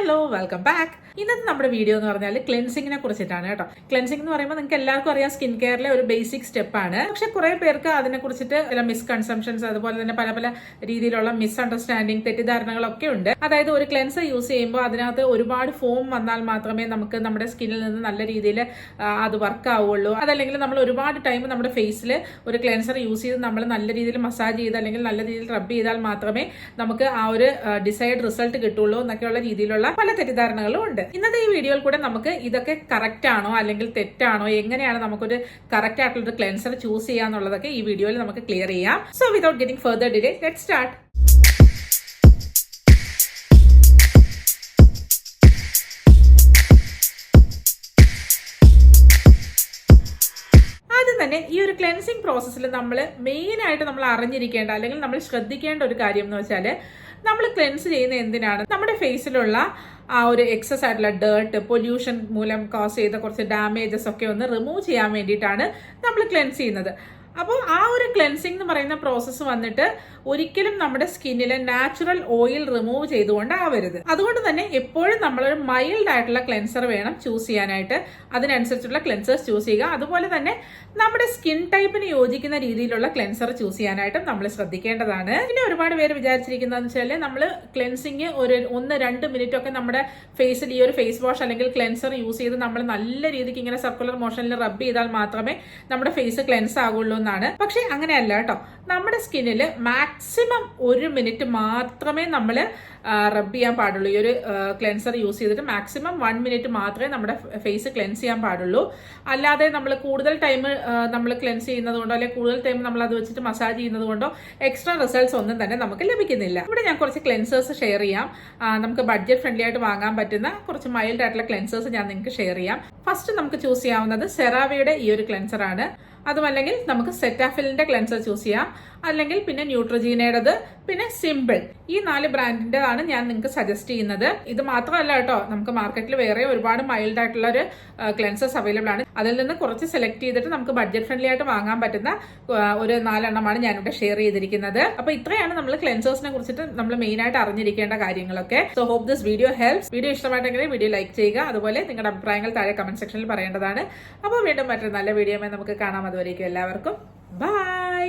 Hello welcome back. ഇന്നത്തെ നമ്മുടെ video എന്ന് പറഞ്ഞാൽ ക്ലെൻസിങ്ങിനെ കുറിച്ചിട്ടാണ് കേട്ടോ. ക്ലെൻസിംഗ് എന്ന് പറയുമ്പോൾ നിങ്ങൾക്ക് എല്ലാവർക്കും അറിയാം സ്കിൻ കെയറിലെ ഒരു ബേസിക് സ്റ്റെപ്പാണ്. പക്ഷെ കുറെ പേർക്ക് അതിനെ കുറിച്ചിട്ട് മിസ്കൺസെപ്ഷൻസ് അതുപോലെ തന്നെ പല പല രീതിയിലുള്ള മിസ്അണ്ടർസ്റ്റാൻഡിങ് തെറ്റിദ്ധാരണകളൊക്കെ ഉണ്ട്. അതായത് ഒരു ക്ലെൻസർ യൂസ് ചെയ്യുമ്പോൾ അതിനകത്ത് ഒരുപാട് ഫോം വന്നാൽ മാത്രമേ നമുക്ക് നമ്മുടെ സ്കിന്നിൽ നിന്ന് നല്ല രീതിയിൽ അത് വർക്ക് ആവുള്ളൂ. അതല്ലെങ്കിൽ നമ്മൾ ഒരുപാട് ടൈം നമ്മുടെ ഫേസിൽ ഒരു ക്ലെൻസർ യൂസ് ചെയ്ത് നമ്മൾ നല്ല രീതിയിൽ മസാജ് ചെയ്ത് അല്ലെങ്കിൽ നല്ല രീതിയിൽ റബ്ബ് ചെയ്താൽ മാത്രമേ നമുക്ക് ആ ഒരു ഡിസൈഡ് റിസൾട്ട് കിട്ടുള്ളൂ എന്നൊക്കെയുള്ള രീതിയിലുള്ള പല തെറ്റിദ്ധാരണകളും ഉണ്ട്. ഇന്നത്തെ ഈ വീഡിയോയിൽ കൂടെ നമുക്ക് ഇതൊക്കെ കറക്റ്റ് ആണോ അല്ലെങ്കിൽ തെറ്റാണോ, എങ്ങനെയാണ് നമുക്കൊരു കറക്റ്റ് ആയിട്ടുള്ള ഒരു ക്ലെൻസർ ചൂസ് ചെയ്യാന്നുള്ളതൊക്കെ ഈ വീഡിയോയിൽ നമുക്ക് ക്ലിയർ ചെയ്യാം. So without getting further delay let's start. തന്നെ ഈ ഒരു ക്ലെൻസിങ് പ്രോസസ്സിൽ നമ്മൾ മെയിൻ ആയിട്ട് നമ്മൾ അറിഞ്ഞിരിക്കേണ്ട അല്ലെങ്കിൽ നമ്മൾ ശ്രദ്ധിക്കേണ്ട ഒരു കാര്യം എന്ന് വെച്ചാൽ, നമ്മൾ ക്ലെൻസ് ചെയ്യുന്ന എന്തിനാണ്? നമ്മുടെ ഫേസിലുള്ള ആ ഒരു എക്സസ് ആയിട്ടുള്ള ഡേർട്ട്, പൊല്യൂഷൻ മൂലം കോസ് ചെയ്ത കുറച്ച് ഡാമേജസ് ഒക്കെ ഒന്ന് റിമൂവ് ചെയ്യാൻ വേണ്ടിയിട്ടാണ് നമ്മൾ ക്ലെൻസ് ചെയ്യുന്നത്. അപ്പോൾ ആ ഒരു ക്ലെൻസിങ് എന്ന് പറയുന്ന പ്രോസസ്സ് വന്നിട്ട് ഒരിക്കലും നമ്മുടെ സ്കിന്നിലെ നാച്ചുറൽ ഓയിൽ റിമൂവ് ചെയ്തുകൊണ്ട് ആവരുത്. അതുകൊണ്ട് തന്നെ എപ്പോഴും നമ്മളൊരു മൈൽഡ് ആയിട്ടുള്ള ക്ലെൻസർ വേണം ചൂസ് ചെയ്യാനായിട്ട്. അതിനനുസരിച്ചുള്ള ക്ലെൻസേഴ്സ് ചൂസ് ചെയ്യുക. അതുപോലെ തന്നെ നമ്മുടെ സ്കിൻ ടൈപ്പിന് യോജിക്കുന്ന രീതിയിലുള്ള ക്ലെൻസർ ചൂസ് ചെയ്യാനായിട്ടും നമ്മൾ ശ്രദ്ധിക്കേണ്ടതാണ്. പിന്നെ ഒരുപാട് പേര് വിചാരിച്ചിരിക്കുന്നതെന്ന് വെച്ചാൽ നമ്മൾ ക്ലെൻസിങ് ഒരു 1-2 മിനിറ്റ് ഒക്കെ നമ്മുടെ ഫേസിൽ ഈ ഒരു ഫേസ് വാഷ് അല്ലെങ്കിൽ ക്ലെൻസർ യൂസ് ചെയ്ത് നമ്മൾ നല്ല രീതിക്ക് ഇങ്ങനെ സർക്കുലർ മോഷനിൽ റബ്ബ് ചെയ്താൽ മാത്രമേ നമ്മുടെ ഫേസ് ക്ലെൻസ് ആകുള്ളൂ എന്നാണ്. പക്ഷെ അങ്ങനെയല്ല കേട്ടോ. നമ്മുടെ സ്കിന്നിൽ മാക്സിമം 1 മിനിറ്റ് മാത്രമേ നമ്മൾ റബ്ബ് ചെയ്യാൻ പാടുള്ളൂ. ഈ ഒരു ക്ലെൻസർ യൂസ് ചെയ്തിട്ട് മാക്സിമം 1 മിനിറ്റ് മാത്രമേ നമ്മുടെ ഫേസ് ക്ലെൻസ് ചെയ്യാൻ പാടുള്ളൂ. അല്ലാതെ നമ്മൾ കൂടുതൽ ടൈം നമ്മൾ ക്ലെൻസ് ചെയ്യുന്നത് കൊണ്ടോ അല്ലെങ്കിൽ കൂടുതൽ ടൈം നമ്മൾ അത് വെച്ചിട്ട് മസാജ് ചെയ്യുന്നത് കൊണ്ടോ എക്സ്ട്രാ റിസൾട്ട്സ് ഒന്നും തന്നെ നമുക്ക് ലഭിക്കുന്നില്ല. ഇവിടെ ഞാൻ കുറച്ച് ക്ലെൻസേഴ്സ് ഷെയർ ചെയ്യാം. നമുക്ക് ബഡ്ജറ്റ് ഫ്രണ്ട്ലി ആയിട്ട് വാങ്ങാൻ പറ്റുന്ന കുറച്ച് മൈൽഡ് ആയിട്ടുള്ള ക്ലെൻസേഴ്സ് ഞാൻ നിങ്ങൾക്ക് ഷെയർ ചെയ്യാം. ഫസ്റ്റ് നമുക്ക് ചൂസ് ചെയ്യാവുന്നത് സെറാവിയുടെ ഈ ഒരു ക്ലെൻസർ ആണ്. അതുമല്ലെങ്കിൽ നമുക്ക് സെറ്റാഫിലിന്റെ ക്ലെൻസർ ചൂസ് ചെയ്യാം. അല്ലെങ്കിൽ പിന്നെ ന്യൂട്രജീനയുടേത്, പിന്നെ സിമ്പിൾ. ഈ 4 ബ്രാൻഡിന്റെ ആണ് ഞാൻ നിങ്ങൾക്ക് സജസ്റ്റ് ചെയ്യുന്നത്. ഇത് മാത്രമല്ല കേട്ടോ, നമുക്ക് മാർക്കറ്റിൽ വേറെ ഒരുപാട് മൈൽഡ് ആയിട്ടുള്ള ഒരു ക്ലെൻസേഴ്സ് അവൈലബിൾ ആണ്. അതിൽ നിന്ന് കുറച്ച് സെലക്ട് ചെയ്തിട്ട് നമുക്ക് ബഡ്ജറ്റ് ഫ്രണ്ട്ലി ആയിട്ട് വാങ്ങാൻ പറ്റുന്ന ഒരു 4 എണ്ണമാണ് ഞാനിവിടെ ഷെയർ ചെയ്തിരിക്കുന്നത്. അപ്പൊ ഇത്രയാണ് നമ്മൾ ക്ലെൻസേഴ്സിനെ കുറിച്ചിട്ട് നമ്മൾ മെയിൻ ആയിട്ട് അറിഞ്ഞിരിക്കേണ്ട കാര്യങ്ങളൊക്കെ. So hope this video helps. Video ഇഷ്ടമായിട്ടെങ്കിൽ വീഡിയോ ലൈക്ക് ചെയ്യുക. അതുപോലെ നിങ്ങളുടെ അഭിപ്രായങ്ങൾ താഴെ കമന്റ് സെക്ഷനിൽ പറയേണ്ടതാണ്. അപ്പോൾ വീണ്ടും മറ്റൊരു നല്ല വീഡിയോയുമായി നമുക്ക് കാണാം. അതുവരേക്കും എല്ലാവർക്കും ബൈ.